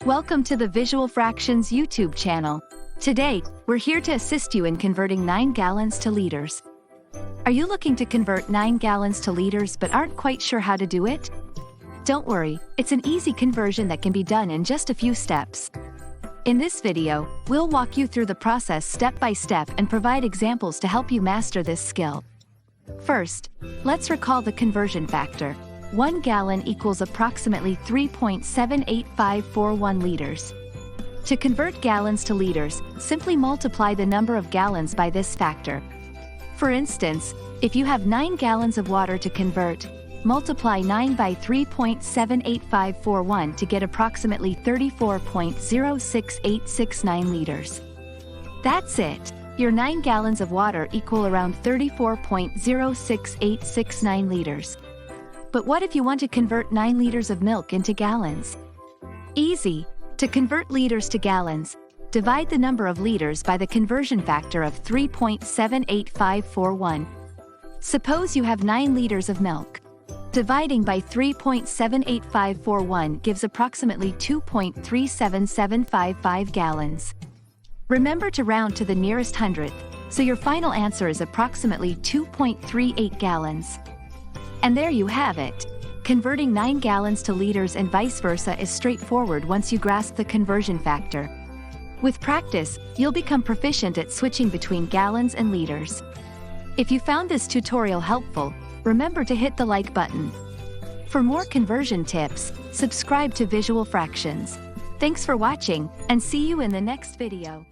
Welcome to the Visual Fractions YouTube channel. Today, we're here to assist you in converting 9 gallons to liters. Are you looking to convert 9 gallons to liters but aren't quite sure how to do it? Don't worry, it's an easy conversion that can be done in just a few steps. In this video, we'll walk you through the process step by step and provide examples to help you master this skill. First, let's recall the conversion factor. 1 gallon equals approximately 3.78541 liters. To convert gallons to liters, simply multiply the number of gallons by this factor. For instance, if you have 9 gallons of water to convert, multiply 9 by 3.78541 to get approximately 34.06869 liters. That's it! Your 9 gallons of water equal around 34.06869 liters. But what if you want to convert 9 liters of milk into gallons? Easy! To convert liters to gallons, divide the number of liters by the conversion factor of 3.78541. Suppose you have 9 liters of milk. Dividing by 3.78541 gives approximately 2.37755 gallons. Remember to round to the nearest hundredth, so your final answer is approximately 2.38 gallons. And there you have it. Converting 9 gallons to liters and vice versa is straightforward once you grasp the conversion factor. With practice, you'll become proficient at switching between gallons and liters. If you found this tutorial helpful, remember to hit the like button. For more conversion tips, subscribe to Visual Fractions. Thanks for watching, and see you in the next video.